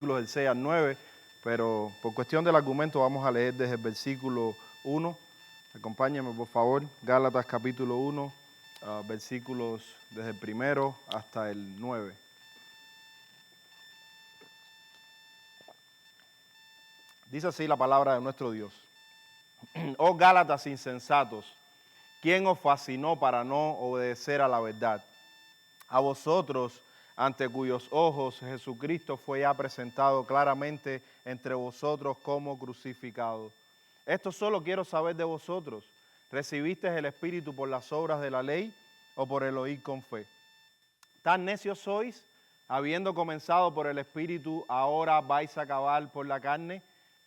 del 6 al 9, pero por cuestión del argumento vamos a leer desde el versículo 1. Acompáñenme, por favor. Gálatas capítulo 1, versículos desde el primero hasta el 9. Dice así la palabra de nuestro Dios. Oh Gálatas insensatos, ¿quién os fascinó para no obedecer a la verdad? A vosotros, ante cuyos ojos Jesucristo fue ya presentado claramente entre vosotros como crucificado. Esto solo quiero saber de vosotros. ¿Recibisteis el Espíritu por las obras de la ley o por el oír con fe? ¿Tan necios sois? Habiendo comenzado por el Espíritu, ahora vais a acabar por la carne.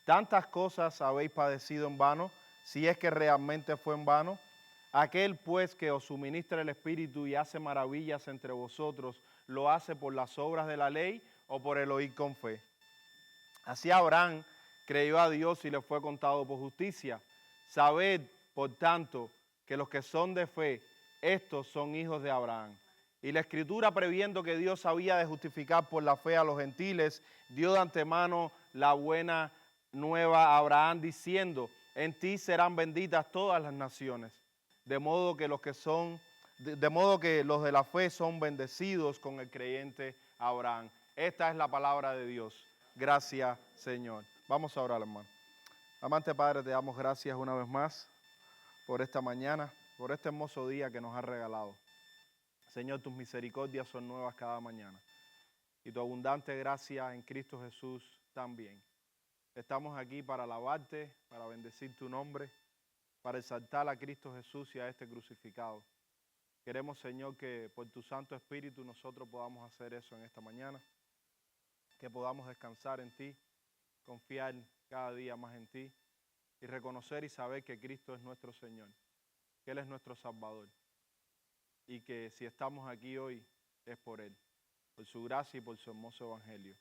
Tantas cosas habéis padecido en vano, si es que realmente fue en vano. Aquel pues que os suministra el Espíritu y hace maravillas entre vosotros, ¿lo hace por las obras de la ley o por el oír con fe? Así Abraham creyó a Dios y le fue contado por justicia. Sabed, por tanto, que los que son de fe, estos son hijos de Abraham. Y la Escritura, previendo que Dios había de justificar por la fe a los gentiles, dio de antemano la buena nueva a Abraham, diciendo: en ti serán benditas todas las naciones. De modo que los de la fe son bendecidos con el creyente Abraham. Esta es la palabra de Dios. Gracias, Señor. Vamos a orar, hermano. Amante Padre, te damos gracias una vez más por esta mañana, por este hermoso día que nos has regalado. Señor, tus misericordias son nuevas cada mañana y tu abundante gracia en Cristo Jesús también. Estamos aquí para alabarte, para bendecir tu nombre, para exaltar a Cristo Jesús y a este crucificado. Queremos, Señor, que por tu Santo Espíritu nosotros podamos hacer eso en esta mañana, que podamos descansar en ti, confiar cada día más en ti y reconocer y saber que Cristo es nuestro Señor, que Él es nuestro Salvador y que si estamos aquí hoy es por Él, por su gracia y por su hermoso Evangelio.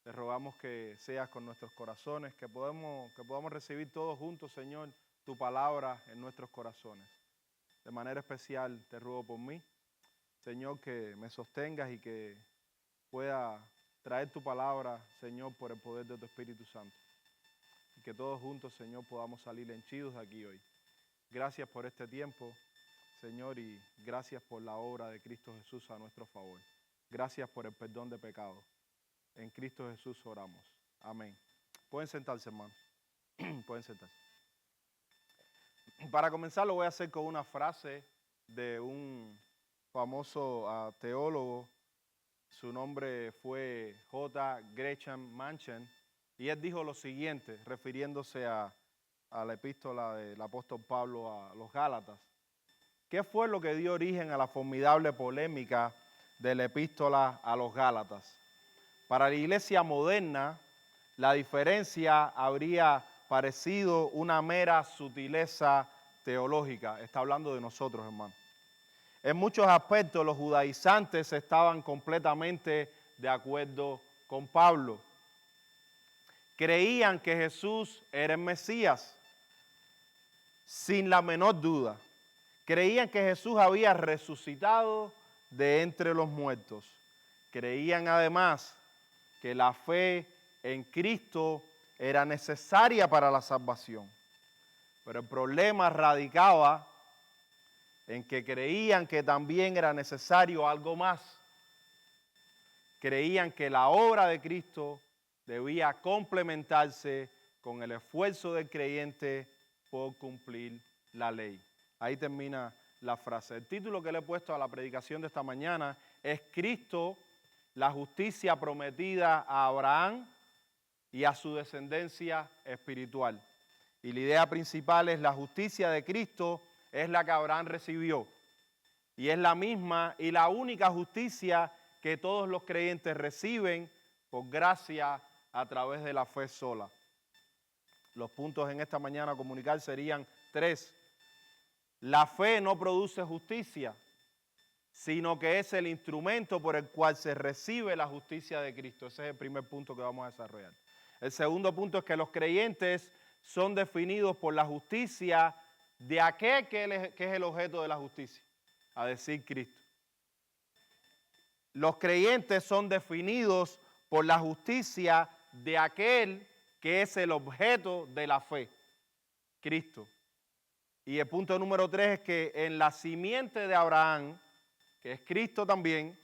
Te rogamos que seas con nuestros corazones, que podamos recibir todos juntos, Señor, tu palabra en nuestros corazones. De manera especial te ruego por mí, Señor, que me sostengas y que pueda traer tu palabra, Señor, por el poder de tu Espíritu Santo. Y que todos juntos, Señor, podamos salir henchidos de aquí hoy. Gracias por este tiempo, Señor, y gracias por la obra de Cristo Jesús a nuestro favor. Gracias por el perdón de pecados. En Cristo Jesús oramos. Amén. Pueden sentarse, hermanos. Pueden sentarse. Para comenzar lo voy a hacer con una frase de un famoso teólogo. Su nombre fue J. Gresham Machen, y él dijo lo siguiente, refiriéndose a la epístola del apóstol Pablo a los Gálatas. ¿Qué fue lo que dio origen a la formidable polémica de la epístola a los Gálatas? Para la iglesia moderna, la diferencia habría parecido una mera sutileza teológica. Está hablando de nosotros, hermano. En muchos aspectos los judaizantes estaban completamente de acuerdo con Pablo. Creían que Jesús era el Mesías, sin la menor duda. Creían que Jesús había resucitado de entre los muertos. Creían además que la fe en Cristo era necesaria para la salvación. Pero el problema radicaba en que creían que también era necesario algo más. Creían que la obra de Cristo debía complementarse con el esfuerzo del creyente por cumplir la ley. Ahí termina la frase. El título que le he puesto a la predicación de esta mañana es Cristo, la justicia prometida a Abraham y a su descendencia espiritual. Y la idea principal es la justicia de Cristo es la que Abraham recibió. Y es la misma y la única justicia que todos los creyentes reciben por gracia a través de la fe sola. Los puntos en esta mañana a comunicar serían 3. La fe no produce justicia, sino que es el instrumento por el cual se recibe la justicia de Cristo. Ese es el primer punto que vamos a desarrollar. El segundo punto es que los creyentes son definidos por la justicia de aquel que es el objeto de la justicia, a decir Cristo. Los creyentes son definidos por la justicia de aquel que es el objeto de la fe, Cristo. Y el punto número 3 es que en la simiente de Abraham, que es Cristo también,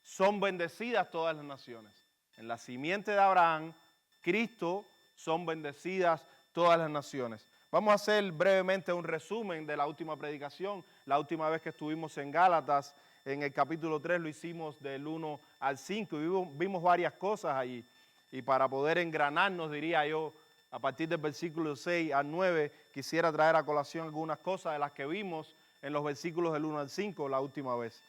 son bendecidas todas las naciones. En la simiente de Abraham, Cristo, son bendecidas todas las naciones. Vamos a hacer brevemente un resumen de la última predicación. La última vez que estuvimos en Gálatas, en el capítulo 3, lo hicimos del 1 al 5 y vimos varias cosas allí. Y para poder engranarnos, diría yo, a partir del versículo 6 al 9, quisiera traer a colación algunas cosas de las que vimos en los versículos del 1 al 5 la última vez.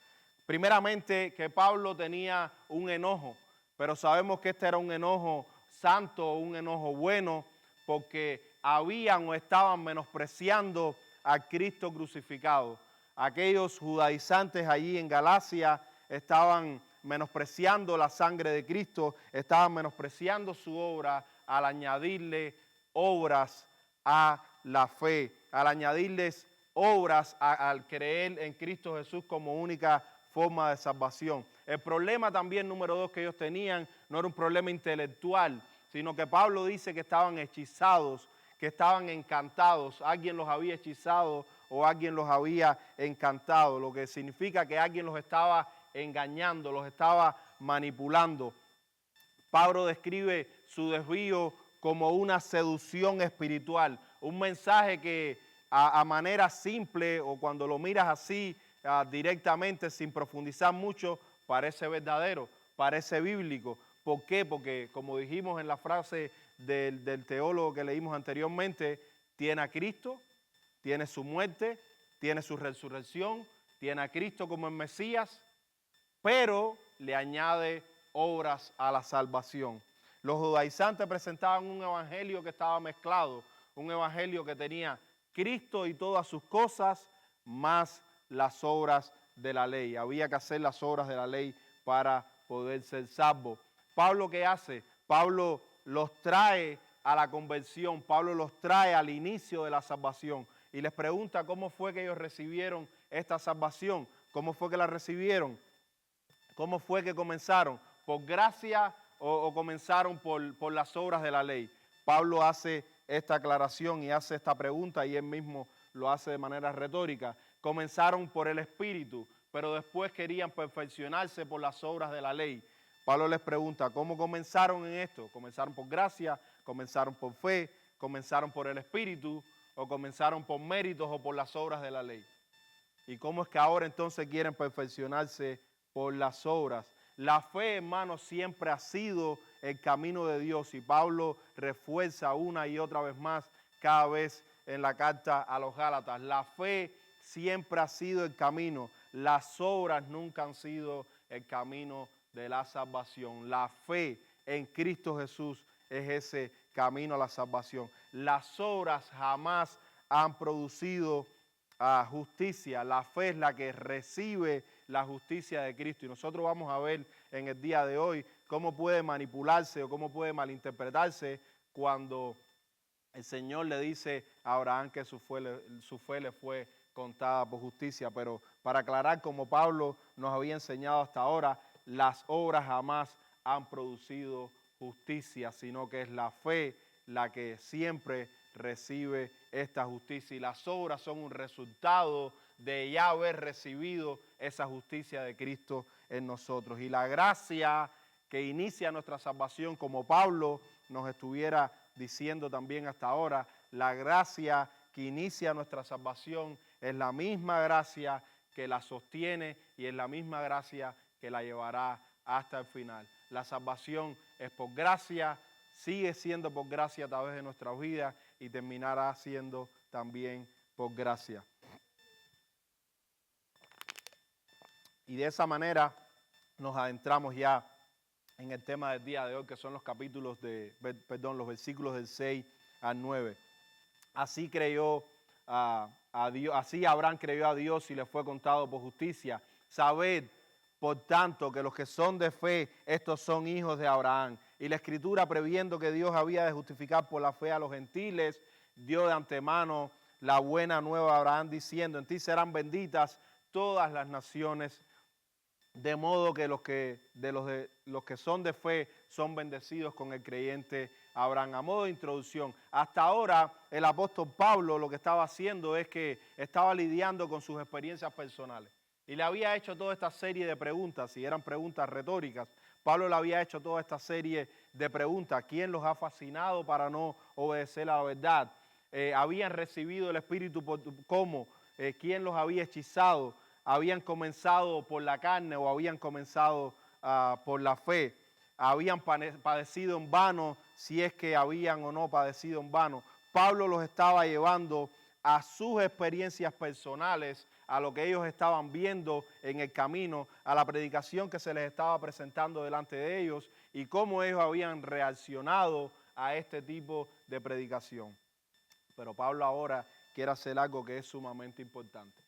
Primeramente, que Pablo tenía un enojo, pero sabemos que este era un enojo santo, un enojo bueno, porque habían o estaban menospreciando a Cristo crucificado. Aquellos judaizantes allí en Galacia estaban menospreciando la sangre de Cristo, estaban menospreciando su obra al añadirle obras a la fe, al añadirles obras al creer en Cristo Jesús como única forma de salvación. El problema también número 2 que ellos tenían no era un problema intelectual, sino que Pablo dice que estaban hechizados, que estaban encantados. Alguien los había hechizado o alguien los había encantado, lo que significa que alguien los estaba engañando, los estaba manipulando. Pablo describe su desvío como una seducción espiritual, un mensaje que a manera simple o cuando lo miras así directamente sin profundizar mucho, parece verdadero, parece bíblico. ¿Por qué? Porque como dijimos en la frase del teólogo que leímos anteriormente, tiene a Cristo, tiene su muerte, tiene su resurrección, tiene a Cristo como el Mesías, pero le añade obras a la salvación. Los judaizantes presentaban un evangelio que estaba mezclado, un evangelio que tenía Cristo y todas sus cosas, más las obras de la ley. Había que hacer las obras de la ley para poder ser salvo. ¿Pablo qué hace? Pablo los trae a la conversión, Pablo los trae al inicio de la salvación y les pregunta cómo fue que ellos recibieron esta salvación, cómo fue que la recibieron, cómo fue que comenzaron, por gracia o comenzaron por las obras de la ley. Pablo hace esta aclaración y hace esta pregunta y él mismo lo hace de manera retórica. Comenzaron por el Espíritu, pero después querían perfeccionarse por las obras de la ley. Pablo les pregunta, ¿cómo comenzaron en esto? ¿Comenzaron por gracia? ¿Comenzaron por fe? ¿Comenzaron por el Espíritu? ¿O comenzaron por méritos o por las obras de la ley? ¿Y cómo es que ahora entonces quieren perfeccionarse por las obras? La fe, hermanos, siempre ha sido el camino de Dios y Pablo refuerza una y otra vez más cada vez en la carta a los Gálatas. La fe siempre ha sido el camino, las obras nunca han sido el camino de la salvación. La fe en Cristo Jesús es ese camino a la salvación. Las obras jamás han producido justicia. La fe es la que recibe la justicia de Cristo. Y nosotros vamos a ver en el día de hoy cómo puede manipularse o cómo puede malinterpretarse cuando el Señor le dice a Abraham que su fe le fue contada por justicia. Pero para aclarar, como Pablo nos había enseñado hasta ahora, las obras jamás han producido justicia, sino que es la fe la que siempre recibe esta justicia. Y las obras son un resultado de ya haber recibido esa justicia de Cristo en nosotros. Y la gracia que inicia nuestra salvación, como Pablo nos estuviera diciendo también hasta ahora, la gracia que inicia nuestra salvación es la misma gracia que la sostiene y es la misma gracia que la llevará hasta el final. La salvación es por gracia, sigue siendo por gracia a través de nuestra vida y terminará siendo también por gracia. Y de esa manera nos adentramos ya en el tema del día de hoy, que son los los versículos del 6 al 9. Así creyó a Dios, así Abraham creyó a Dios y le fue contado por justicia. Sabed, por tanto, que los que son de fe, estos son hijos de Abraham. Y la Escritura, previendo que Dios había de justificar por la fe a los gentiles, dio de antemano la buena nueva a Abraham, diciendo, en ti serán benditas todas las naciones de modo que los que son de fe son bendecidos con el creyente Abraham. A modo de introducción, hasta ahora el apóstol Pablo lo que estaba haciendo es que estaba lidiando con sus experiencias personales. Y le había hecho toda esta serie de preguntas, y eran preguntas retóricas. Pablo le había hecho toda esta serie de preguntas. ¿Quién los ha fascinado para no obedecer a la verdad? ¿Habían recibido el Espíritu cómo? ¿Quién los había hechizado? ¿Habían comenzado por la carne o habían comenzado por la fe? ¿Habían padecido en vano, si es que habían o no padecido en vano? Pablo los estaba llevando a sus experiencias personales, a lo que ellos estaban viendo en el camino, a la predicación que se les estaba presentando delante de ellos y cómo ellos habían reaccionado a este tipo de predicación. Pero Pablo ahora quiere hacer algo que es sumamente importante.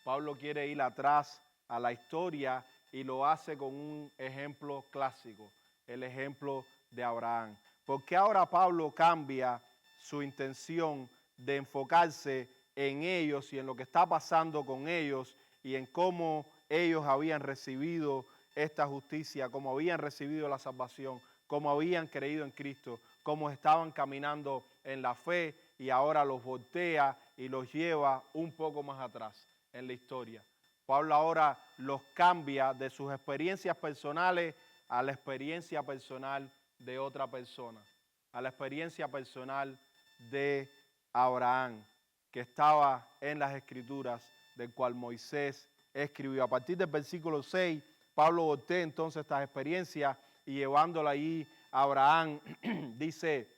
Pablo quiere ir atrás a la historia y lo hace con un ejemplo clásico, el ejemplo de Abraham. Porque ahora Pablo cambia su intención de enfocarse en ellos y en lo que está pasando con ellos y en cómo ellos habían recibido esta justicia, cómo habían recibido la salvación, cómo habían creído en Cristo, cómo estaban caminando en la fe, y ahora los voltea y los lleva un poco más atrás en la historia. Pablo ahora los cambia de sus experiencias personales a la experiencia personal de otra persona, a la experiencia personal de Abraham, que estaba en las Escrituras, del cual Moisés escribió. A partir del versículo 6, Pablo voltea entonces estas experiencias y llevándola allí a Abraham, dice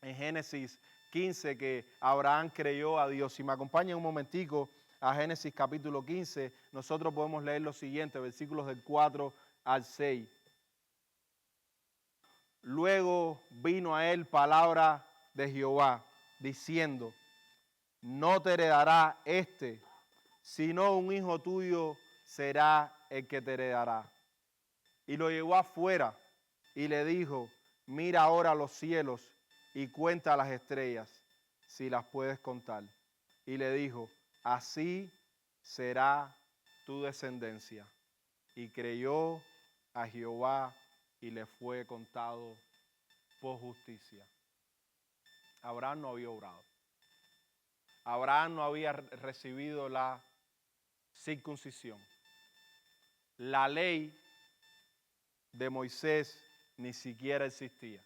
en Génesis 15 que Abraham creyó a Dios. Si me acompañan un momentico a Génesis capítulo 15, nosotros podemos leer lo siguiente, versículos del 4 al 6. Luego vino a él palabra de Jehová, diciendo, no te heredará sino un hijo tuyo será el que te heredará. Y lo llevó afuera y le dijo, mira ahora los cielos y cuenta las estrellas, si las puedes contar. Y le dijo, así será tu descendencia. Y creyó a Jehová y le fue contado por justicia. Abraham no había obrado. Abraham no había recibido la circuncisión. La ley de Moisés ni siquiera existía.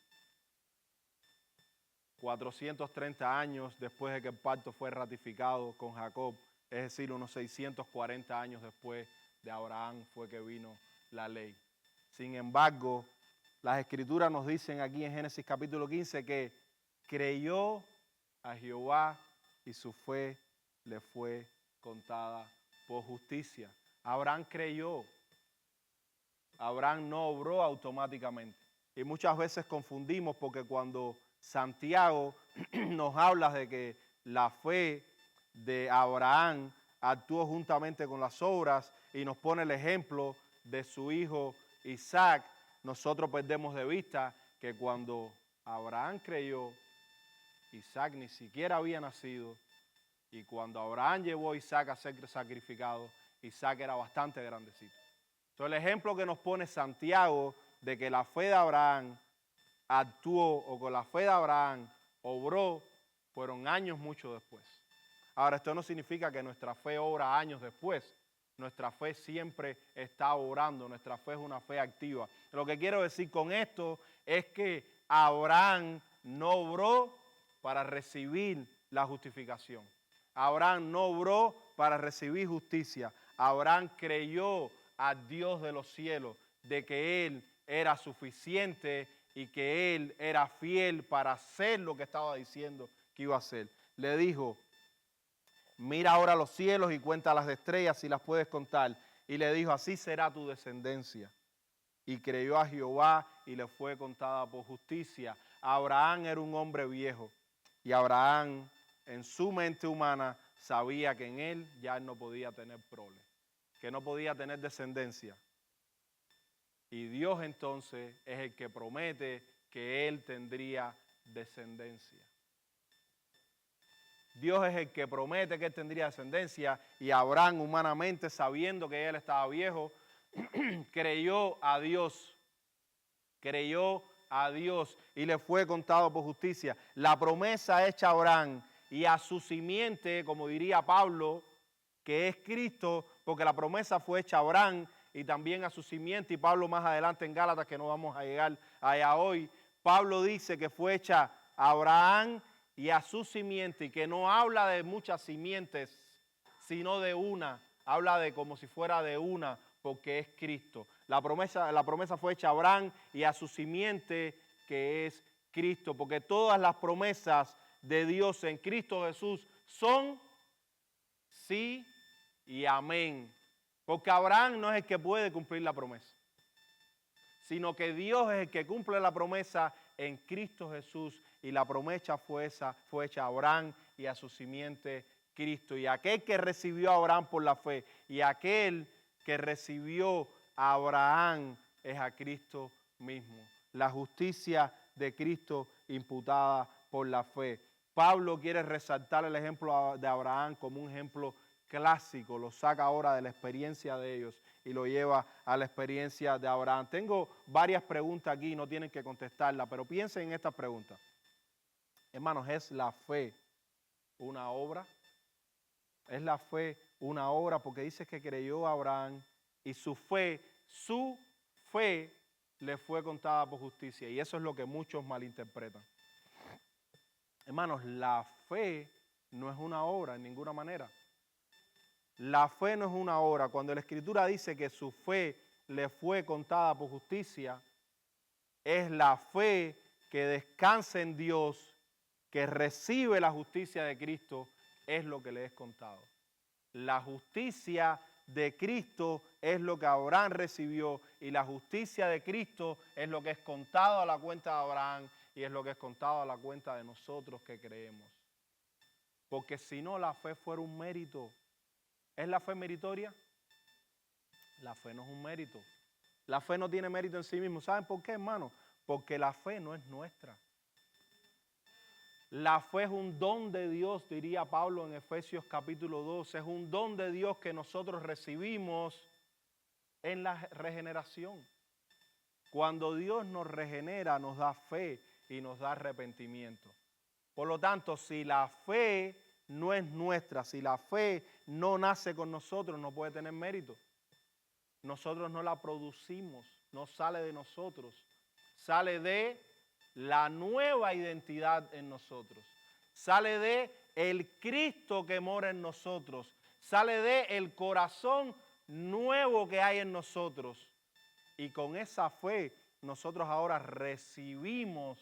430 años después de que el pacto fue ratificado con Jacob, es decir, unos 640 años después de Abraham fue que vino la ley. Sin embargo, las Escrituras nos dicen aquí en Génesis capítulo 15 que creyó a Jehová y su fe le fue contada por justicia. Abraham creyó. Abraham no obró automáticamente. Y muchas veces confundimos porque cuando Santiago nos habla de que la fe de Abraham actuó juntamente con las obras y nos pone el ejemplo de su hijo Isaac, nosotros perdemos de vista que cuando Abraham creyó, Isaac ni siquiera había nacido, y cuando Abraham llevó a Isaac a ser sacrificado, Isaac era bastante grandecito. Entonces el ejemplo que nos pone Santiago de que la fe de Abraham actuó o con la fe de Abraham obró fueron años mucho después. Ahora, esto no significa que nuestra fe obra años después. Nuestra fe siempre está obrando, nuestra fe es una fe activa. Lo que quiero decir con esto es que Abraham no obró para recibir la justificación. Abraham no obró para recibir justicia. Abraham creyó al Dios de los cielos de que Él era suficiente y que Él era fiel para hacer lo que estaba diciendo que iba a hacer. Le dijo, mira ahora los cielos y cuenta las estrellas si las puedes contar. Y le dijo, así será tu descendencia. Y creyó a Jehová y le fue contada por justicia. Abraham era un hombre viejo y Abraham en su mente humana sabía que en él ya no podía tener prole, que no podía tener descendencia. Y Dios entonces es el que promete que él tendría descendencia. Dios es el que promete que él tendría descendencia y Abraham humanamente, sabiendo que él estaba viejo, creyó a Dios y le fue contado por justicia. La promesa hecha a Abraham y a su simiente, como diría Pablo, que es Cristo, porque la promesa fue hecha a Abraham y también a su simiente, y Pablo más adelante en Gálatas, que no vamos a llegar allá hoy, Pablo dice que fue hecha a Abraham y a su simiente, y que no habla de muchas simientes, sino de una, habla de como si fuera de una, porque es Cristo. La promesa fue hecha a Abraham y a su simiente, que es Cristo, porque todas las promesas de Dios en Cristo Jesús son sí y amén. Porque Abraham no es el que puede cumplir la promesa, sino que Dios es el que cumple la promesa en Cristo Jesús, y la promesa fue hecha a Abraham y a su simiente Cristo. Y aquel que recibió a Abraham por la fe y aquel que recibió a Abraham es a Cristo mismo. La justicia de Cristo imputada por la fe. Pablo quiere resaltar el ejemplo de Abraham como un ejemplo clásico, lo saca ahora de la experiencia de ellos y lo lleva a la experiencia de Abraham. Tengo varias preguntas aquí, no tienen que contestarlas, pero piensen en estas preguntas. Hermanos, ¿es la fe una obra? ¿Es la fe una obra? Porque dice que creyó a Abraham y su fe le fue contada por justicia, y eso es lo que muchos malinterpretan. Hermanos, la fe no es una obra en ninguna manera. La fe no es una obra. Cuando la Escritura dice que su fe le fue contada por justicia, es la fe que descansa en Dios, que recibe la justicia de Cristo, es lo que le es contado. La justicia de Cristo es lo que Abraham recibió, y la justicia de Cristo es lo que es contado a la cuenta de Abraham y es lo que es contado a la cuenta de nosotros que creemos. Porque si no, la fe fuera un mérito. ¿Es la fe meritoria? La fe no es un mérito. La fe no tiene mérito en sí mismo. ¿Saben por qué, hermano? Porque la fe no es nuestra. La fe es un don de Dios, diría Pablo en Efesios capítulo 2. Es un don de Dios que nosotros recibimos en la regeneración. Cuando Dios nos regenera, nos da fe y nos da arrepentimiento. Por lo tanto, si la fe no es nuestra, si la fe no nace con nosotros, no puede tener mérito. Nosotros no la producimos, no sale de nosotros, sale de la nueva identidad en nosotros, sale de el Cristo que mora en nosotros, sale de el corazón nuevo que hay en nosotros, y con esa fe nosotros ahora recibimos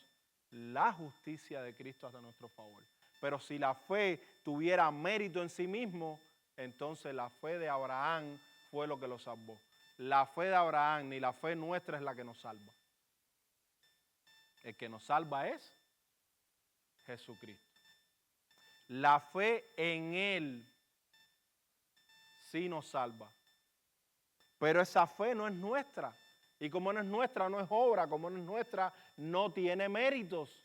la justicia de Cristo hasta nuestro favor. Pero si la fe tuviera mérito en sí mismo, entonces la fe de Abraham fue lo que lo salvó. La fe de Abraham ni la fe nuestra es la que nos salva. El que nos salva es Jesucristo. La fe en Él sí nos salva. Pero esa fe no es nuestra. Y como no es nuestra, no es obra. Como no es nuestra, no tiene méritos.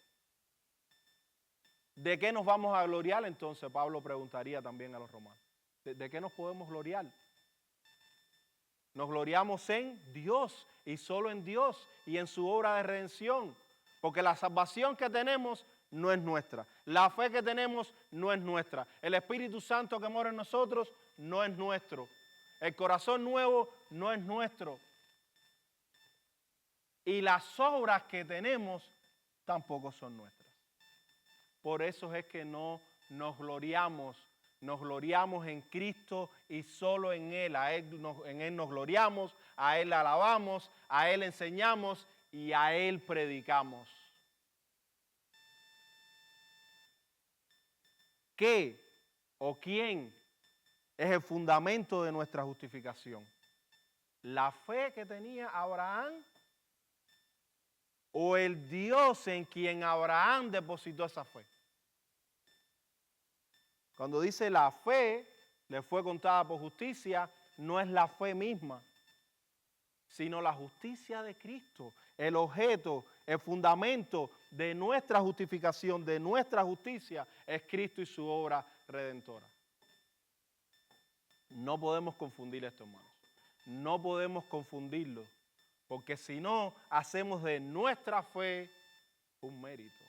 ¿De qué nos vamos a gloriar entonces? Pablo preguntaría también a los romanos. ¿De qué nos podemos gloriar? Nos gloriamos en Dios y solo en Dios y en su obra de redención. Porque la salvación que tenemos no es nuestra. La fe que tenemos no es nuestra. El Espíritu Santo que mora en nosotros no es nuestro. El corazón nuevo no es nuestro. Y las obras que tenemos tampoco son nuestras. Por eso es que no nos gloriamos en Cristo y solo en Él. En Él nos gloriamos, a Él alabamos, a Él enseñamos y a Él predicamos. ¿Qué o quién es el fundamento de nuestra justificación? ¿La fe que tenía Abraham o el Dios en quien Abraham depositó esa fe? Cuando dice la fe le fue contada por justicia, no es la fe misma, sino la justicia de Cristo. El objeto, el fundamento de nuestra justificación, de nuestra justicia, es Cristo y su obra redentora. No podemos confundir esto, hermanos. No podemos confundirlo, porque si no, hacemos de nuestra fe un mérito.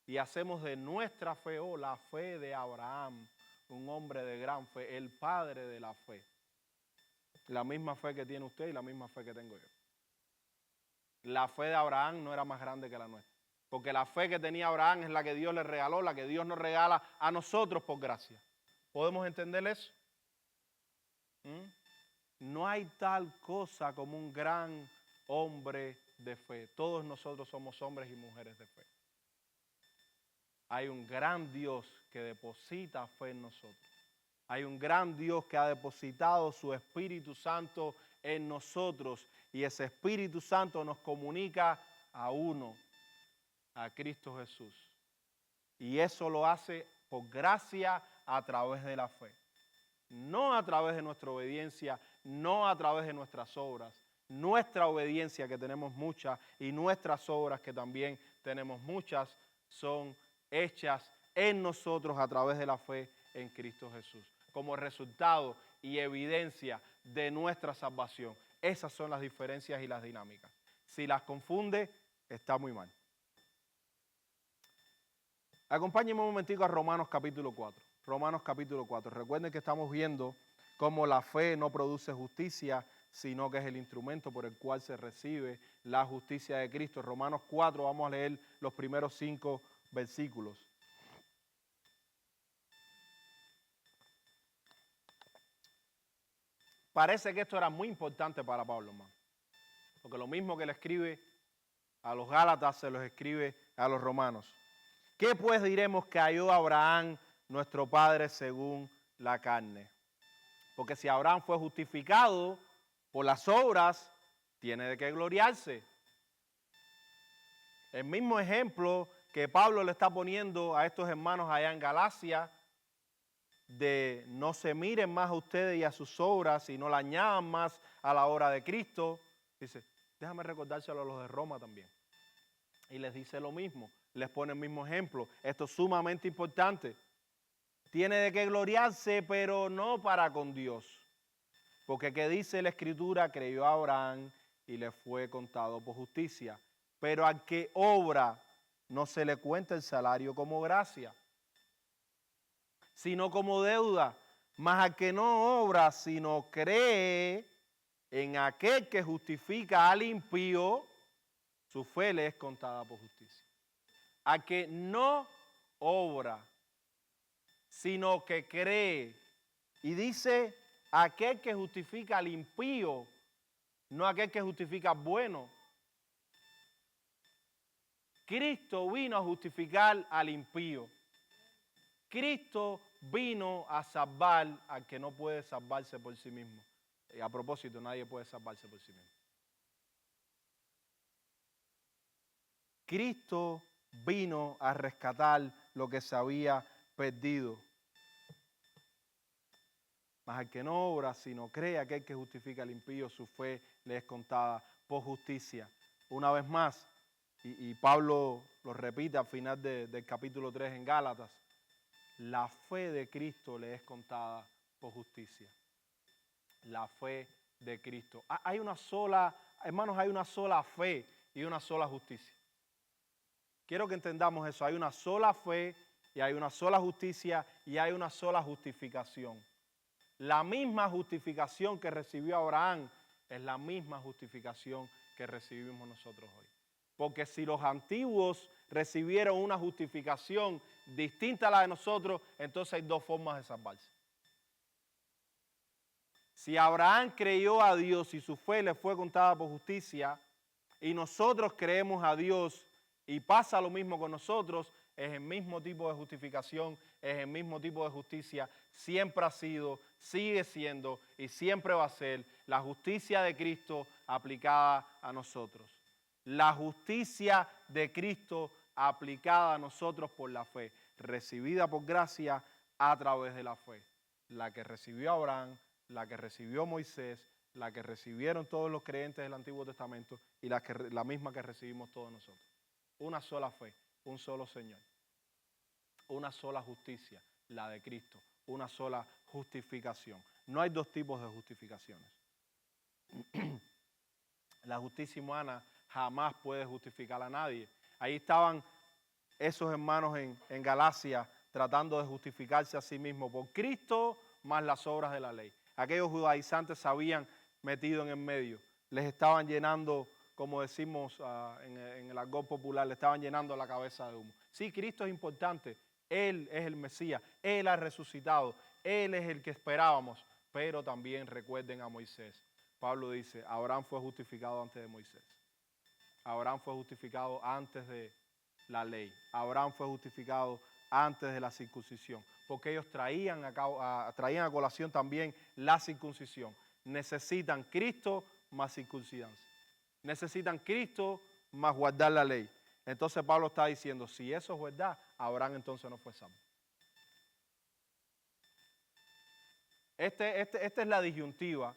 Y hacemos de nuestra fe, la fe de Abraham, un hombre de gran fe, el padre de la fe. La misma fe que tiene usted y la misma fe que tengo yo. La fe de Abraham no era más grande que la nuestra, porque la fe que tenía Abraham es la que Dios le regaló, la que Dios nos regala a nosotros por gracia. ¿Podemos entender eso? No hay tal cosa como un gran hombre de fe. Todos nosotros somos hombres y mujeres de fe. Hay un gran Dios que deposita fe en nosotros. Hay un gran Dios que ha depositado su Espíritu Santo en nosotros y ese Espíritu Santo nos comunica a uno, a Cristo Jesús. Y eso lo hace por gracia a través de la fe. No a través de nuestra obediencia, no a través de nuestras obras. Nuestra obediencia, que tenemos muchas, y nuestras obras, que también tenemos muchas, son hechas en nosotros a través de la fe en Cristo Jesús, como resultado y evidencia de nuestra salvación. Esas son las diferencias y las dinámicas. Si las confunde, está muy mal. Acompáñenme un momentico a Romanos capítulo 4. Romanos capítulo 4. Recuerden que estamos viendo cómo la fe no produce justicia, sino que es el instrumento por el cual se recibe la justicia de Cristo. Romanos 4, vamos a leer los primeros 5 versículos. Parece que esto era muy importante para Pablo, hermano, porque lo mismo que le escribe a los Gálatas, se los escribe a los romanos. ¿Qué pues diremos que halló Abraham, nuestro padre, según la carne? Porque si Abraham fue justificado por las obras, tiene de qué gloriarse. El mismo ejemplo que Pablo le está poniendo a estos hermanos allá en Galacia, de no se miren más a ustedes y a sus obras y no la añadan más a la obra de Cristo. Dice, déjame recordárselo a los de Roma también. Y les dice lo mismo, les pone el mismo ejemplo. Esto es sumamente importante. Tiene de qué gloriarse, pero no para con Dios. Porque ¿qué dice la Escritura? Creyó a Abraham y le fue contado por justicia. Pero al que obra no se le cuenta el salario como gracia, sino como deuda. Mas al que no obra, sino cree en aquel que justifica al impío, su fe le es contada por justicia. A que no obra, sino que cree. Y dice, aquel que justifica al impío, no aquel que justifica al bueno. Cristo vino a justificar al impío. Cristo vino a salvar al que no puede salvarse por sí mismo. Y a propósito, nadie puede salvarse por sí mismo. Cristo vino a rescatar lo que se había perdido. Mas al que no obra, sino cree, aquel que justifica al impío, su fe le es contada por justicia. Una vez más, y Pablo lo repite al final del capítulo 3 en Gálatas, la fe de Cristo le es contada por justicia. La fe de Cristo. Hay una sola, hermanos, hay una sola fe y una sola justicia. Quiero que entendamos eso. Hay una sola fe y hay una sola justicia y hay una sola justificación. La misma justificación que recibió Abraham es la misma justificación que recibimos nosotros hoy. Porque si los antiguos recibieron una justificación distinta a la de nosotros, entonces hay dos formas de salvarse. Si Abraham creyó a Dios y su fe le fue contada por justicia, y nosotros creemos a Dios y pasa lo mismo con nosotros, es el mismo tipo de justificación, es el mismo tipo de justicia, siempre ha sido, sigue siendo y siempre va a ser la justicia de Cristo aplicada a nosotros. La justicia de Cristo aplicada a nosotros por la fe, recibida por gracia a través de la fe. La que recibió Abraham, la que recibió Moisés, la que recibieron todos los creyentes del Antiguo Testamento y la misma que recibimos todos nosotros. Una sola fe, un solo Señor, una sola justicia, la de Cristo, una sola justificación. No hay dos tipos de justificaciones. La justicia humana jamás puede justificar a nadie. Ahí estaban esos hermanos en Galacia tratando de justificarse a sí mismos por Cristo más las obras de la ley. Aquellos judaizantes se habían metido en el medio, les estaban llenando, como decimos en el argot popular, le estaban llenando la cabeza de humo. Sí, Cristo es importante, Él es el Mesías, Él ha resucitado, Él es el que esperábamos, pero también recuerden a Moisés. Pablo dice, Abraham fue justificado antes de Moisés. Abraham fue justificado antes de la ley. Abraham fue justificado antes de la circuncisión, porque ellos traían a colación también la circuncisión. Necesitan Cristo más circuncidarse. Necesitan Cristo más guardar la ley. Entonces Pablo está diciendo, si eso es verdad, Abraham entonces no fue salvo. Esta es la disyuntiva.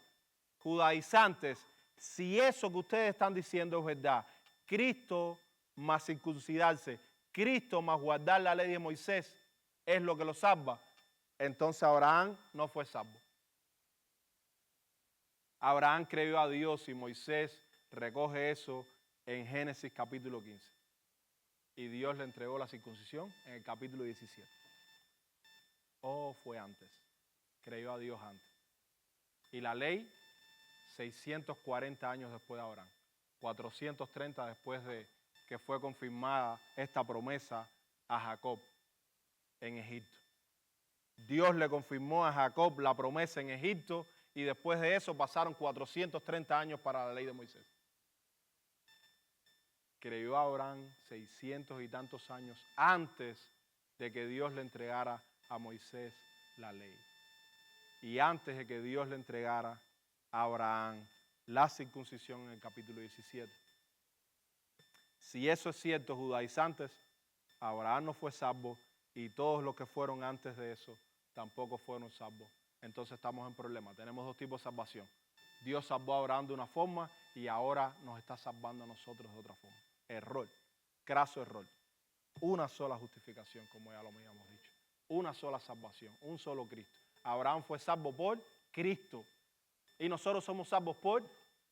Judaizantes, si eso que ustedes están diciendo es verdad, Cristo más circuncidarse, Cristo más guardar la ley de Moisés es lo que lo salva, entonces Abraham no fue salvo. Abraham creyó a Dios y Moisés recoge eso en Génesis capítulo 15. Y Dios le entregó la circuncisión en el capítulo 17. Oh, fue antes. Creyó a Dios antes. Y la ley, 640 años después de Abraham. 430 después de que fue confirmada esta promesa a Jacob en Egipto. Dios le confirmó a Jacob la promesa en Egipto y después de eso pasaron 430 años para la ley de Moisés. Creyó a Abraham 600 y tantos años antes de que Dios le entregara a Moisés la ley. Y antes de que Dios le entregara a Abraham la circuncisión en el capítulo 17. Si eso es cierto, judaizantes, Abraham no fue salvo y todos los que fueron antes de eso tampoco fueron salvos. Entonces estamos en problema. Tenemos dos tipos de salvación. Dios salvó a Abraham de una forma y ahora nos está salvando a nosotros de otra forma. Error, craso error. Una sola justificación, como ya lo habíamos dicho. Una sola salvación, un solo Cristo. Abraham fue salvo por Cristo. Y nosotros somos salvos por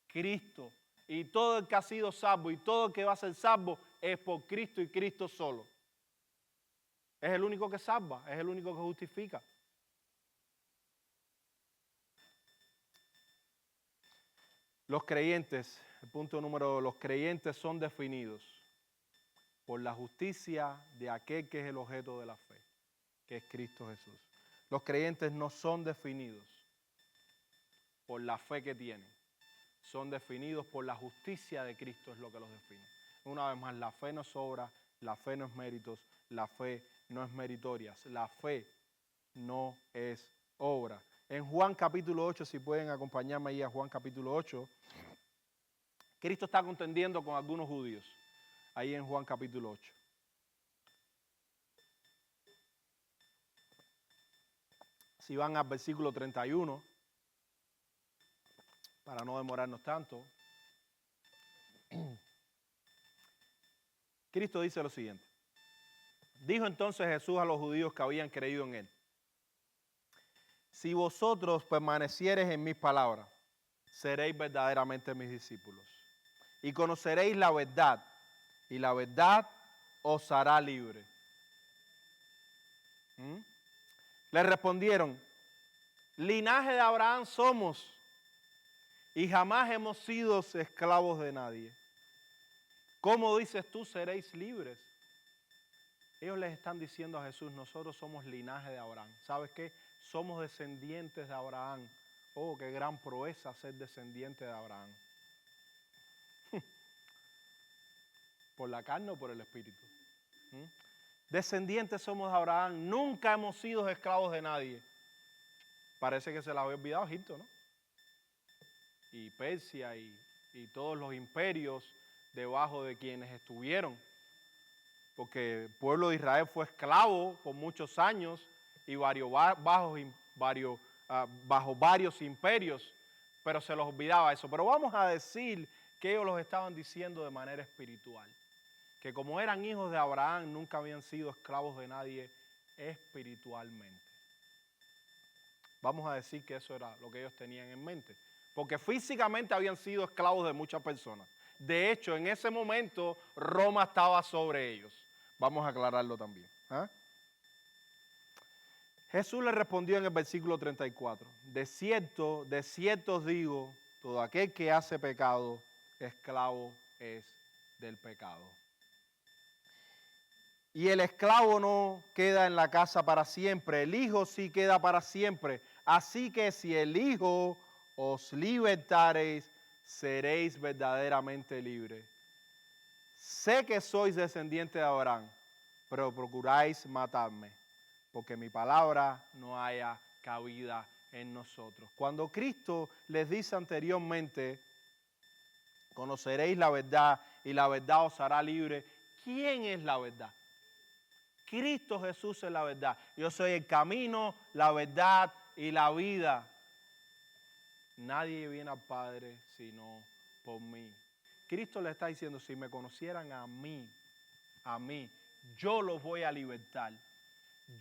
Cristo. Y todo el que ha sido salvo y todo el que va a ser salvo es por Cristo y Cristo solo. Es el único que salva, es el único que justifica. Los creyentes, el punto número 2, los creyentes son definidos por la justicia de aquel que es el objeto de la fe, que es Cristo Jesús. Los creyentes no son definidos por la fe que tienen, son definidos por la justicia de Cristo, es lo que los define. Una vez más, la fe no es obra, la fe no es méritos, la fe no es meritorias, la fe no es obra. En Juan capítulo 8, si pueden acompañarme ahí a Juan capítulo 8, Cristo está contendiendo con algunos judíos, ahí en Juan capítulo 8. Si van al versículo 31, para no demorarnos tanto, Cristo dice lo siguiente. Dijo entonces Jesús a los judíos que habían creído en él: si vosotros permaneciereis en mis palabras, seréis verdaderamente mis discípulos y conoceréis la verdad, y la verdad os hará libre. Le respondieron: linaje de Abraham somos y jamás hemos sido esclavos de nadie. ¿Cómo dices tú seréis libres? Ellos les están diciendo a Jesús: nosotros somos linaje de Abraham. ¿Sabes qué? Somos descendientes de Abraham. Oh, qué gran proeza ser descendiente de Abraham. ¿Por la carne o por el espíritu? Descendientes somos de Abraham. Nunca hemos sido esclavos de nadie. Parece que se les había olvidado Egipto, ¿no? Y Persia y todos los imperios debajo de quienes estuvieron. Porque el pueblo de Israel fue esclavo por muchos años y bajo varios imperios, pero se los olvidaba eso. Pero vamos a decir que ellos los estaban diciendo de manera espiritual, que como eran hijos de Abraham, nunca habían sido esclavos de nadie espiritualmente. Vamos a decir que eso era lo que ellos tenían en mente, porque físicamente habían sido esclavos de muchas personas. De hecho, en ese momento Roma estaba sobre ellos. Vamos a aclararlo también. Jesús le respondió en el versículo 34, de cierto os digo, todo aquel que hace pecado, esclavo es del pecado. Y el esclavo no queda en la casa para siempre, el Hijo sí queda para siempre. Así que si el Hijo os libertareis, seréis verdaderamente libres. Sé que sois descendientes de Abraham, pero procuráis matarme, porque mi palabra no haya cabida en nosotros. Cuando Cristo les dice anteriormente, conoceréis la verdad y la verdad os hará libre. ¿Quién es la verdad? Cristo Jesús es la verdad. Yo soy el camino, la verdad y la vida. Nadie viene al Padre sino por mí. Cristo le está diciendo, si me conocieran a mí, yo los voy a libertar.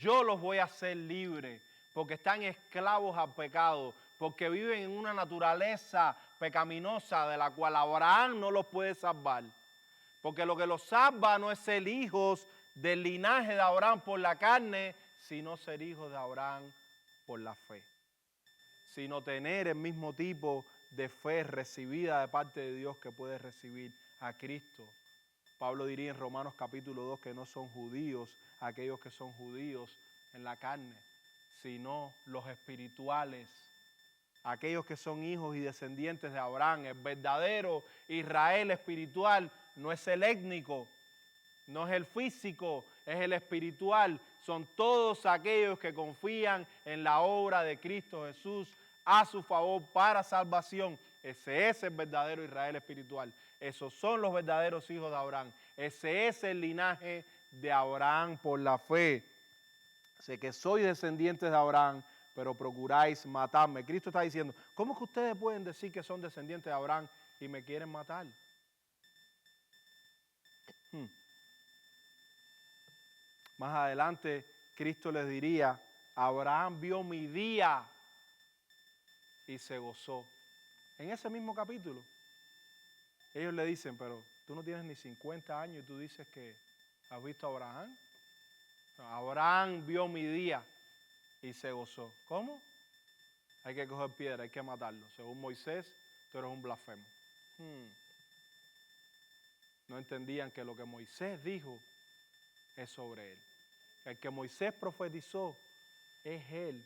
Yo los voy a hacer libres, porque están esclavos al pecado, porque viven en una naturaleza pecaminosa de la cual Abraham no los puede salvar. Porque lo que los salva no es ser hijos del linaje de Abraham por la carne, sino ser hijos de Abraham por la fe. Sino tener el mismo tipo de fe recibida de parte de Dios que puede recibir a Cristo. Pablo diría en Romanos capítulo 2 que no son judíos aquellos que son judíos en la carne, sino los espirituales, aquellos que son hijos y descendientes de Abraham. El verdadero Israel espiritual no es el étnico, no es el físico, es el espiritual. Son todos aquellos que confían en la obra de Cristo Jesús a su favor para salvación. Ese es el verdadero Israel espiritual. Esos son los verdaderos hijos de Abraham. Ese es el linaje de Abraham por la fe. Sé que soy descendientes de Abraham, pero procuráis matarme. Cristo está diciendo, ¿cómo es que ustedes pueden decir que son descendientes de Abraham y me quieren matar? Más adelante, Cristo les diría, Abraham vio mi día y se gozó. En ese mismo capítulo, ellos le dicen, pero tú no tienes ni 50 años y tú dices que has visto a Abraham. Abraham vio mi día y se gozó. ¿Cómo? Hay que coger piedra, hay que matarlo. Según Moisés, tú eres un blasfemo. No entendían que lo que Moisés dijo es sobre él. Que el que Moisés profetizó es él.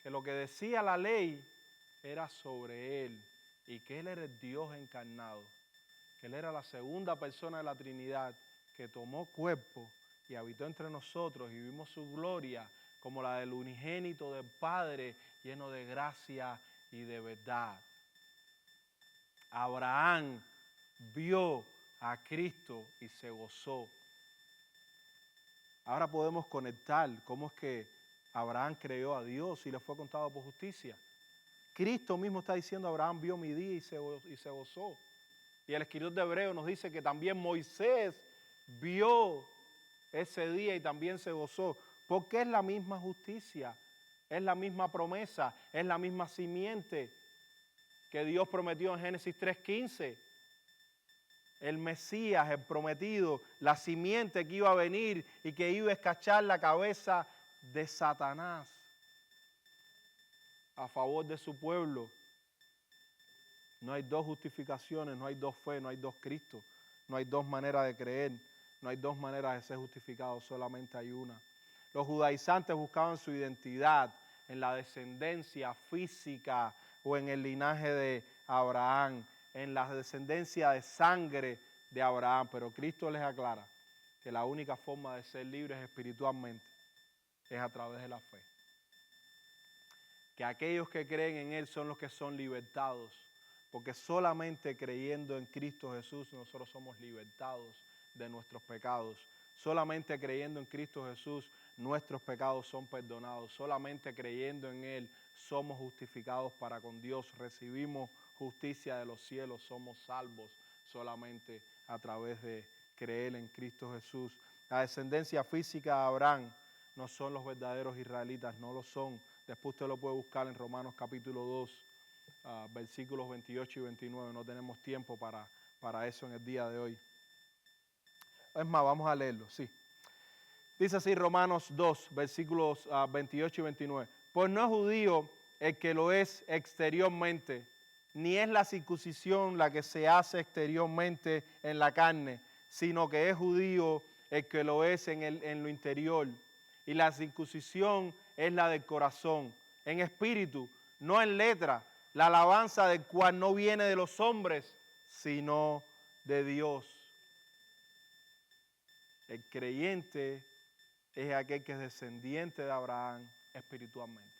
Que lo que decía la ley era sobre él. Y que él era el Dios encarnado. Que él era la segunda persona de la Trinidad que tomó cuerpo y habitó entre nosotros y vimos su gloria como la del unigénito del Padre, lleno de gracia y de verdad. Abraham vio a Cristo y se gozó. Ahora podemos conectar cómo es que Abraham creyó a Dios y le fue contado por justicia. Cristo mismo está diciendo, Abraham vio mi día y se gozó. Y el escritor de Hebreos nos dice que también Moisés vio ese día y también se gozó. Porque es la misma justicia, es la misma promesa, es la misma simiente que Dios prometió en Génesis 3:15. El Mesías, el prometido, la simiente que iba a venir y que iba a escachar la cabeza de Satanás a favor de su pueblo. No hay dos justificaciones, no hay dos fe, no hay dos Cristos, no hay dos maneras de creer, no hay dos maneras de ser justificados, solamente hay una. Los judaizantes buscaban su identidad en la descendencia física o en el linaje de Abraham, en la descendencia de sangre de Abraham, pero Cristo les aclara que la única forma de ser libres espiritualmente es a través de la fe. Que aquellos que creen en Él son los que son libertados, porque solamente creyendo en Cristo Jesús nosotros somos libertados de nuestros pecados. Solamente creyendo en Cristo Jesús nuestros pecados son perdonados. Solamente creyendo en Él somos justificados para con Dios. Recibimos justicia de los cielos, somos salvos solamente a través de creer en Cristo Jesús. La descendencia física de Abraham no son los verdaderos israelitas, no lo son. Después usted lo puede buscar en Romanos capítulo 2. versículos 28 y 29. No tenemos tiempo para eso en el día de hoy. Es más, vamos a leerlo, sí. Dice así Romanos 2, versículos 28 y 29. Pues no es judío el que lo es exteriormente, ni es la circuncisión la que se hace exteriormente en la carne, sino que es judío el que lo es en lo interior. Y la circuncisión es la del corazón, en espíritu, no en letra, la alabanza del cual no viene de los hombres, sino de Dios. El creyente es aquel que es descendiente de Abraham espiritualmente.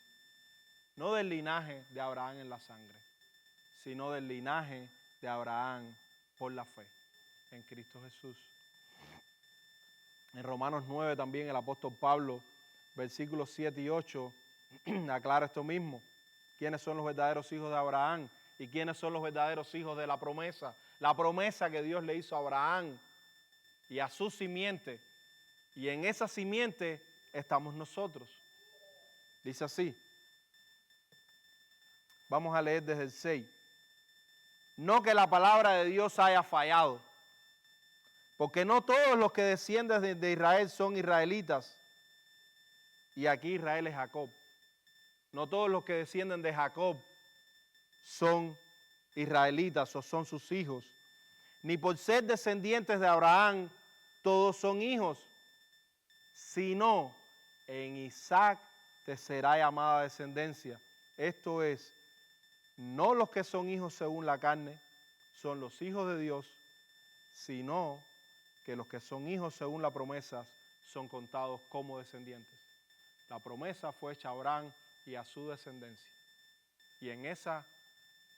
No del linaje de Abraham en la sangre, sino del linaje de Abraham por la fe en Cristo Jesús. En Romanos 9 también el apóstol Pablo, versículos 7 y 8, aclara esto mismo. ¿Quiénes son los verdaderos hijos de Abraham? ¿Y quiénes son los verdaderos hijos de la promesa? La promesa que Dios le hizo a Abraham y a su simiente. Y en esa simiente estamos nosotros. Dice así. Vamos a leer desde el 6. No que la palabra de Dios haya fallado, porque no todos los que descienden de Israel son israelitas. Y aquí Israel es Jacob. No todos los que descienden de Jacob son israelitas o son sus hijos. Ni por ser descendientes de Abraham todos son hijos, sino en Isaac te será llamada descendencia. Esto es, no los que son hijos según la carne son los hijos de Dios, sino que los que son hijos según la promesa son contados como descendientes. La promesa fue hecha a Abraham y a su descendencia. Y en esa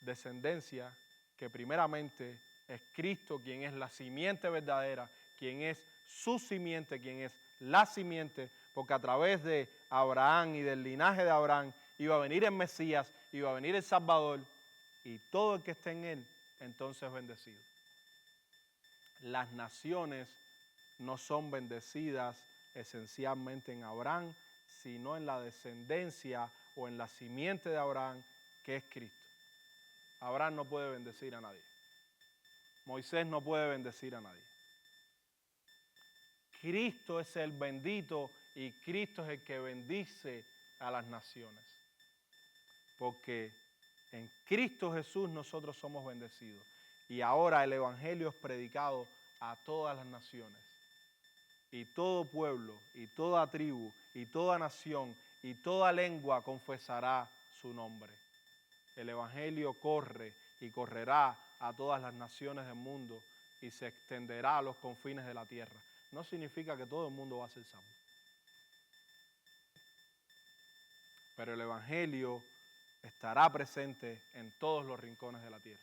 descendencia, que primeramente es Cristo, quien es la simiente verdadera, quien es su simiente, quien es la simiente, porque a través de Abraham y del linaje de Abraham iba a venir el Mesías, iba a venir el Salvador, y todo el que esté en él, entonces es bendecido. Las naciones no son bendecidas esencialmente en Abraham, sino en la descendencia o en la simiente de Abraham, que es Cristo. Abraham no puede bendecir a nadie. Moisés no puede bendecir a nadie. Cristo es el bendito y Cristo es el que bendice a las naciones. Porque en Cristo Jesús nosotros somos bendecidos. Y ahora el Evangelio es predicado a todas las naciones. Y todo pueblo, y toda tribu, y toda nación, y toda lengua confesará su nombre. El Evangelio corre y correrá a todas las naciones del mundo y se extenderá a los confines de la tierra. No significa que todo el mundo va a ser salvo. Pero el Evangelio estará presente en todos los rincones de la tierra.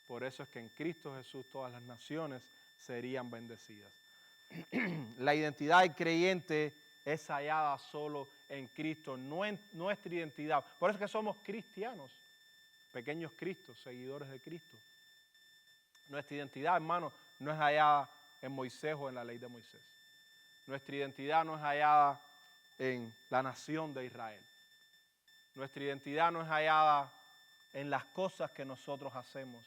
Por eso es que en Cristo Jesús todas las naciones serían bendecidas. La identidad del creyente es hallada solo en Cristo, no en nuestra identidad. Por eso es que somos cristianos, pequeños Cristos, seguidores de Cristo. Nuestra identidad, hermano, no es hallada en Moisés o en la ley de Moisés. Nuestra identidad no es hallada en la nación de Israel. Nuestra identidad no es hallada en las cosas que nosotros hacemos.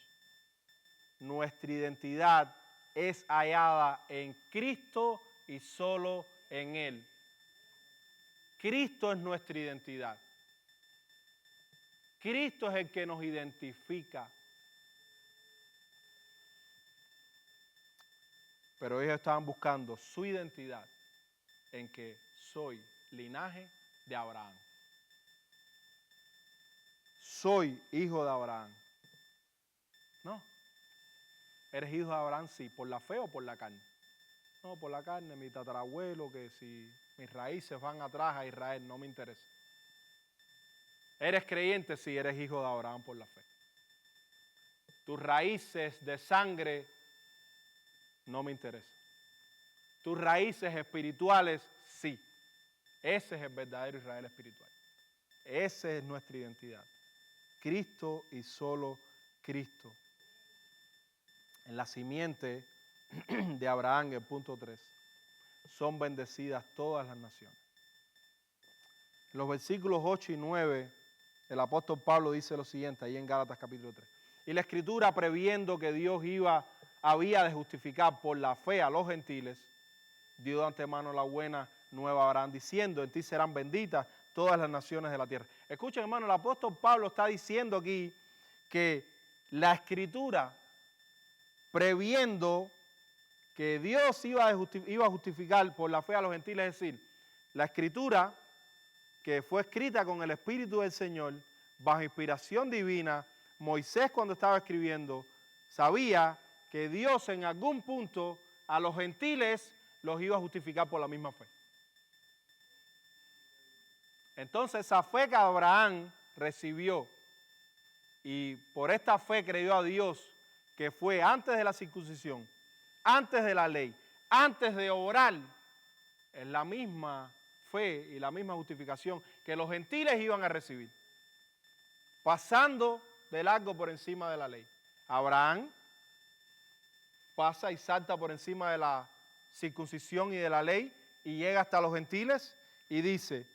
Nuestra identidad es hallada en Cristo y solo en Él. Cristo es nuestra identidad. Cristo es el que nos identifica. Pero ellos estaban buscando su identidad en que soy linaje de Abraham. Soy hijo de Abraham. No. ¿Eres hijo de Abraham? Sí. ¿Por la fe o por la carne? No, por la carne, mi tatarabuelo, que si mis raíces van atrás a Israel, no me interesa. ¿Eres creyente? Sí, eres hijo de Abraham por la fe. Tus raíces de sangre no me interesan. Tus raíces espirituales, sí. Ese es el verdadero Israel espiritual. Esa es nuestra identidad. Cristo y solo Cristo. En la simiente de Abraham, el punto 3, son bendecidas todas las naciones. En los versículos 8 y 9, el apóstol Pablo dice lo siguiente, ahí en Gálatas capítulo 3. Y la Escritura, previendo que Dios había de justificar por la fe a los gentiles, dio de antemano la buena nueva a Abraham, diciendo, en ti serán benditas todas las naciones de la tierra. Escuchen, hermano, el apóstol Pablo está diciendo aquí que la Escritura, previendo que Dios iba a justificar por la fe a los gentiles, es decir, la Escritura que fue escrita con el Espíritu del Señor, bajo inspiración divina, Moisés cuando estaba escribiendo, sabía que Dios en algún punto a los gentiles los iba a justificar por la misma fe. Entonces esa fe que Abraham recibió y por esta fe creyó a Dios, que fue antes de la circuncisión, antes de la ley, antes de orar, es la misma fe y la misma justificación que los gentiles iban a recibir, pasando de largo por encima de la ley. Abraham pasa y salta por encima de la circuncisión y de la ley y llega hasta los gentiles y dice,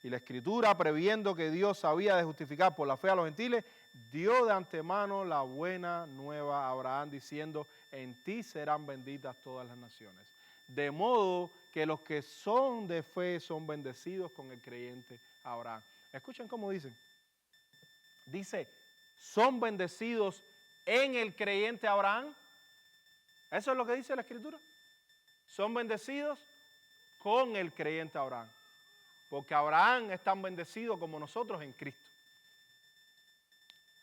y la Escritura, previendo que Dios había de justificar por la fe a los gentiles, dio de antemano la buena nueva a Abraham, diciendo, en ti serán benditas todas las naciones. De modo que los que son de fe son bendecidos con el creyente Abraham. Escuchen cómo dicen. Dice, son bendecidos en el creyente Abraham. Eso es lo que dice la Escritura. Son bendecidos con el creyente Abraham. Porque Abraham es tan bendecido como nosotros en Cristo.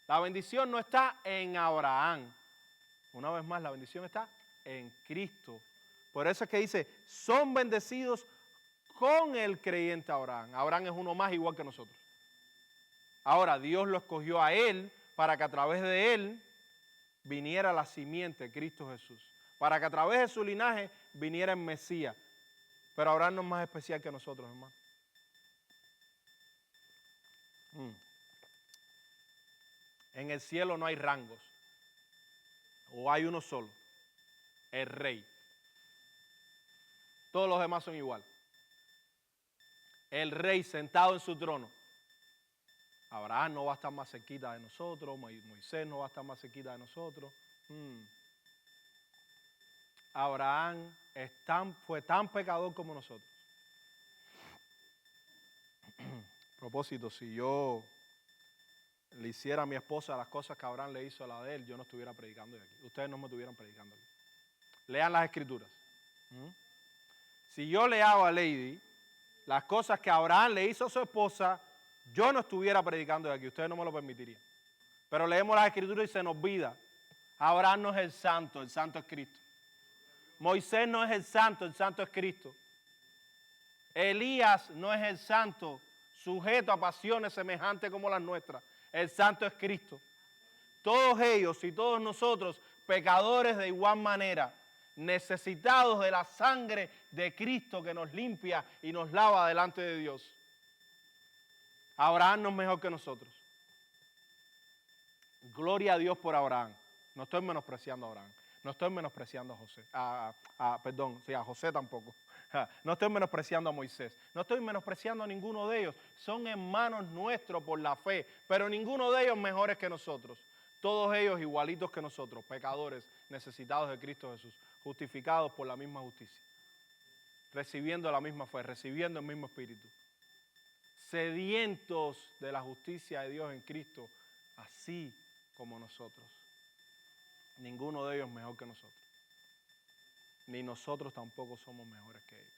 La bendición no está en Abraham. Una vez más, la bendición está en Cristo. Por eso es que dice, son bendecidos con el creyente Abraham. Abraham es uno más igual que nosotros. Ahora, Dios lo escogió a él para que a través de él viniera la simiente, Cristo Jesús. Para que a través de su linaje viniera el Mesías. Pero Abraham no es más especial que nosotros, hermano. En el cielo no hay rangos. O hay uno solo. El rey. Todos los demás son igual. El rey sentado en su trono. Abraham no va a estar más cerquita de nosotros. Moisés no va a estar más cerquita de nosotros. Abraham fue tan pecador como nosotros. A propósito, si yo le hiciera a mi esposa las cosas que Abraham le hizo a la de él, yo no estuviera predicando de aquí. Ustedes no me estuvieran predicando aquí. Lean las Escrituras. Si yo le hago a Lady las cosas que Abraham le hizo a su esposa, yo no estuviera predicando de aquí. Ustedes no me lo permitirían. Pero leemos las Escrituras y se nos olvida. Abraham no es el santo es Cristo. Moisés no es el santo es Cristo. Elías no es el santo, sujeto a pasiones semejantes como las nuestras. El santo es Cristo. Todos ellos y todos nosotros, pecadores de igual manera, necesitados de la sangre de Cristo que nos limpia y nos lava delante de Dios. Abraham no es mejor que nosotros. Gloria a Dios por Abraham. No estoy menospreciando a Abraham. No estoy menospreciando a José. A José tampoco. No estoy menospreciando a Moisés. No estoy menospreciando a ninguno de ellos. Son hermanos nuestros por la fe, pero ninguno de ellos mejores que nosotros. Todos ellos igualitos que nosotros, pecadores, necesitados de Cristo Jesús, justificados por la misma justicia, recibiendo la misma fe, recibiendo el mismo espíritu, sedientos de la justicia de Dios en Cristo, así como nosotros. Ninguno de ellos mejor que nosotros. Ni nosotros tampoco somos mejores que ellos.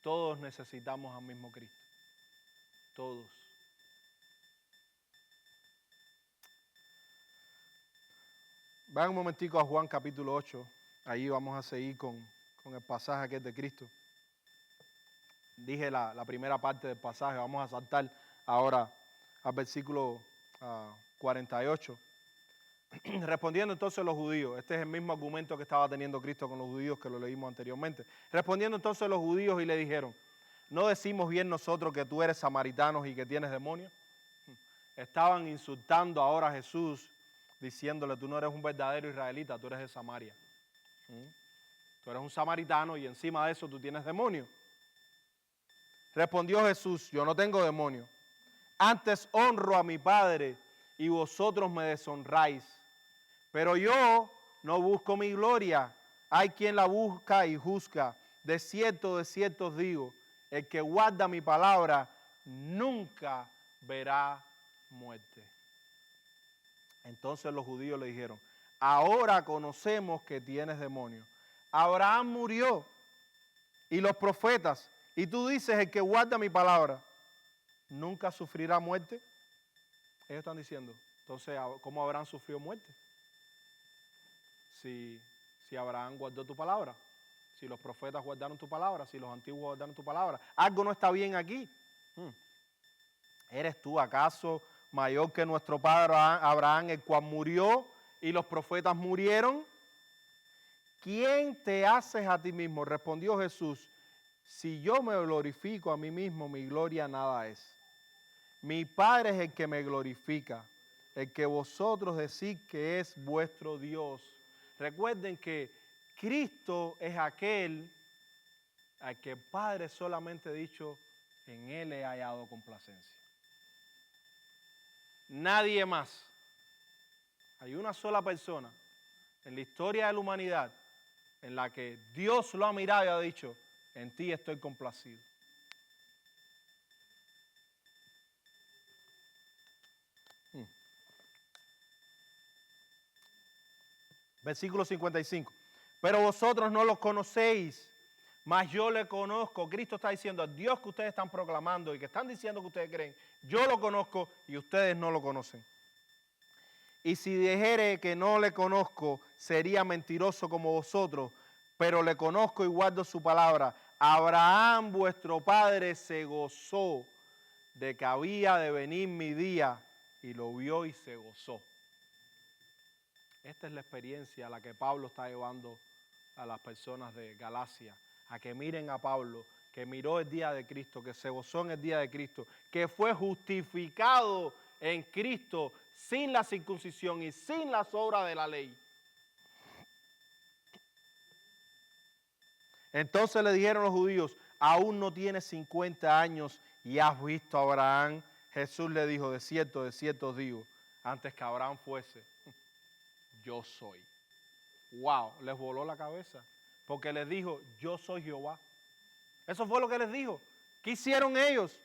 Todos necesitamos al mismo Cristo. Todos. Vayan un momentico a Juan capítulo 8. Ahí vamos a seguir con el pasaje que es de Cristo. Dije la primera parte del pasaje. Vamos a saltar ahora al versículo 48. Respondiendo entonces los judíos, este es el mismo argumento que estaba teniendo Cristo con los judíos que lo leímos anteriormente. Respondiendo entonces los judíos y le dijeron, ¿no decimos bien nosotros que tú eres samaritano y que tienes demonios? Estaban insultando ahora a Jesús, diciéndole, tú no eres un verdadero israelita, tú eres de Samaria. Tú eres un samaritano y encima de eso tú tienes demonios. Respondió Jesús, yo no tengo demonios. Antes honro a mi Padre y vosotros me deshonráis. Pero yo no busco mi gloria. Hay quien la busca y juzga. De cierto os digo, el que guarda mi palabra nunca verá muerte. Entonces los judíos le dijeron, ahora conocemos que tienes demonio. Abraham murió y los profetas, y tú dices, el que guarda mi palabra nunca sufrirá muerte. Ellos están diciendo, entonces, ¿cómo Abraham sufrió muerte? Si Abraham guardó tu palabra, si los profetas guardaron tu palabra, si los antiguos guardaron tu palabra, algo no está bien aquí. ¿Eres tú acaso mayor que nuestro padre Abraham, el cual murió y los profetas murieron? ¿Quién te haces a ti mismo? Respondió Jesús, si yo me glorifico a mí mismo, mi gloria nada es. Mi Padre es el que me glorifica, el que vosotros decís que es vuestro Dios. Recuerden que Cristo es aquel al que el Padre solamente ha dicho, en Él he hallado complacencia. Nadie más. Hay una sola persona en la historia de la humanidad en la que Dios lo ha mirado y ha dicho, en ti estoy complacido. Versículo 55. Pero vosotros no los conocéis, mas yo le conozco. Cristo está diciendo, al Dios que ustedes están proclamando y que están diciendo que ustedes creen, yo lo conozco y ustedes no lo conocen. Y si dijere que no le conozco, sería mentiroso como vosotros, pero le conozco y guardo su palabra. Abraham, vuestro padre, se gozó de que había de venir mi día y lo vio y se gozó. Esta es la experiencia a la que Pablo está llevando a las personas de Galacia, a que miren a Pablo, que miró el día de Cristo, que se gozó en el día de Cristo, que fue justificado en Cristo sin la circuncisión y sin las obras de la ley. Entonces le dijeron los judíos, aún no tienes 50 años y has visto a Abraham. Jesús le dijo, de cierto os digo, antes que Abraham fuese, yo soy. Wow, les voló la cabeza, porque les dijo, yo soy Jehová. Eso fue lo que les dijo. ¿Qué hicieron ellos?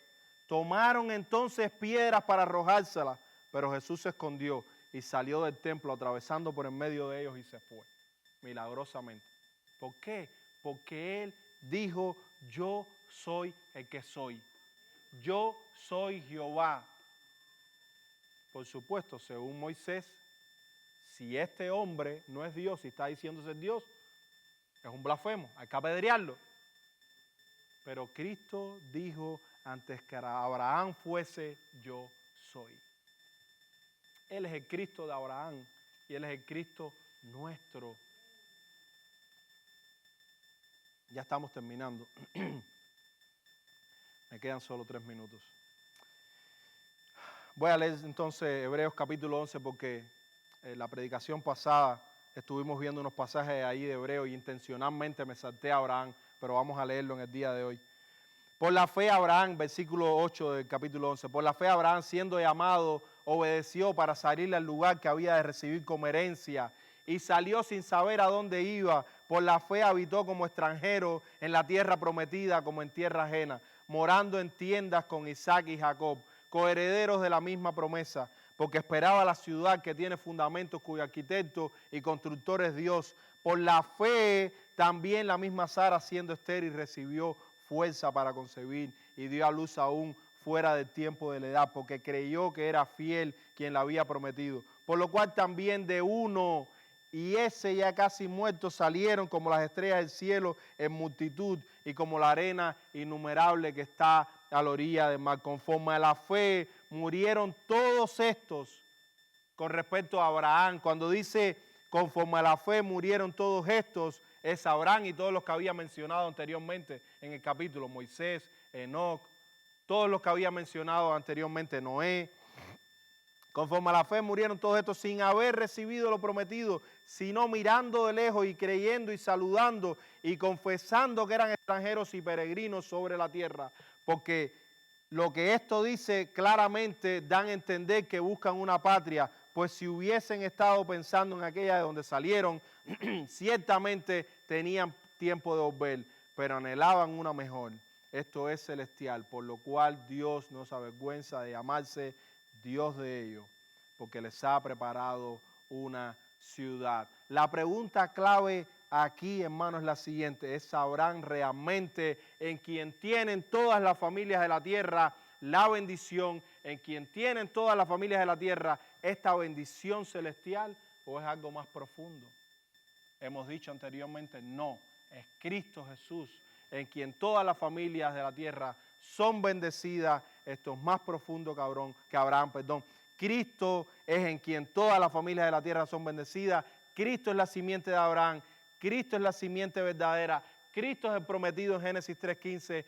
Tomaron entonces piedras para arrojárselas, pero Jesús se escondió y salió del templo atravesando por en medio de ellos y se fue, milagrosamente. ¿Por qué? Porque Él dijo, yo soy el que soy. Yo soy Jehová. Por supuesto, según Moisés, si este hombre no es Dios y está diciendo ser Dios, es un blasfemo, hay que apedrearlo. Pero Cristo dijo, antes que Abraham fuese, yo soy. Él es el Cristo de Abraham y Él es el Cristo nuestro. Ya estamos terminando. Me quedan solo 3 minutos. Voy a leer entonces Hebreos capítulo 11 porque en la predicación pasada estuvimos viendo unos pasajes ahí de Hebreos y intencionalmente me salté a Abraham, pero vamos a leerlo en el día de hoy. Por la fe Abraham, versículo 8 del capítulo 11, por la fe Abraham siendo llamado, obedeció para salir al lugar que había de recibir como herencia y salió sin saber a dónde iba. Por la fe habitó como extranjero en la tierra prometida como en tierra ajena, morando en tiendas con Isaac y Jacob, coherederos de la misma promesa, porque esperaba la ciudad que tiene fundamentos, cuyo arquitecto y constructor es Dios. Por la fe también la misma Sara, siendo estéril, recibió fuerza para concebir y dio a luz aún fuera del tiempo de la edad, porque creyó que era fiel quien la había prometido. Por lo cual también de uno, y ese ya casi muerto, salieron como las estrellas del cielo en multitud y como la arena innumerable que está a la orilla del mar. Conforme a la fe murieron todos estos con respecto a Abraham. Cuando dice conforme a la fe murieron todos estos, es Abraham y todos los que había mencionado anteriormente en el capítulo, Moisés, Enoc, todos los que había mencionado anteriormente, Noé. Conforme a la fe murieron todos estos sin haber recibido lo prometido, sino mirando de lejos y creyendo y saludando y confesando que eran extranjeros y peregrinos sobre la tierra. Porque Lo que esto dice claramente dan a entender que buscan una patria, pues si hubiesen estado pensando en aquella de donde salieron, ciertamente tenían tiempo de volver, pero anhelaban una mejor. Esto es celestial, por lo cual Dios no se avergüenza de llamarse Dios de ellos, porque les ha preparado una ciudad. La pregunta clave aquí, hermano, es la siguiente: ¿es Abraham realmente en quien tienen todas las familias de la tierra la bendición, en quien tienen todas las familias de la tierra esta bendición celestial, o es algo más profundo? Hemos dicho anteriormente, no, es Cristo Jesús en quien todas las familias de la tierra son bendecidas. Esto es más profundo que Abraham. Cristo es en quien todas las familias de la tierra son bendecidas. Cristo es la simiente de Abraham. Cristo es la simiente verdadera. Cristo es el prometido en Génesis 3:15.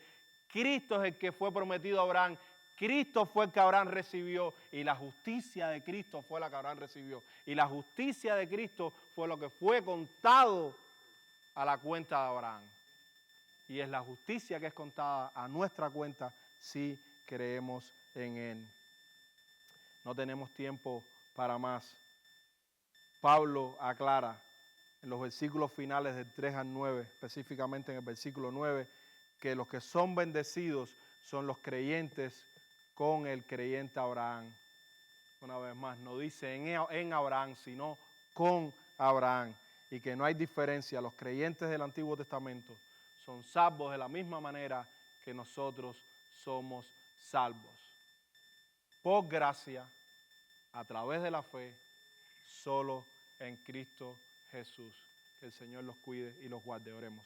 Cristo es el que fue prometido a Abraham. Cristo fue el que Abraham recibió, y la justicia de Cristo fue la que Abraham recibió. Y la justicia de Cristo fue lo que fue contado a la cuenta de Abraham. Y es la justicia que es contada a nuestra cuenta si creemos en Él. No tenemos tiempo para más. Pablo aclara en los versículos finales del 3 al 9, específicamente en el versículo 9, que los que son bendecidos son los creyentes con el creyente Abraham. Una vez más, no dice en Abraham, sino con Abraham. Y que no hay diferencia. Los creyentes del Antiguo Testamento son salvos de la misma manera que nosotros somos salvos. Por gracia, a través de la fe, solo en Cristo Jesús. Que el Señor los cuide y los guarde. Oremos.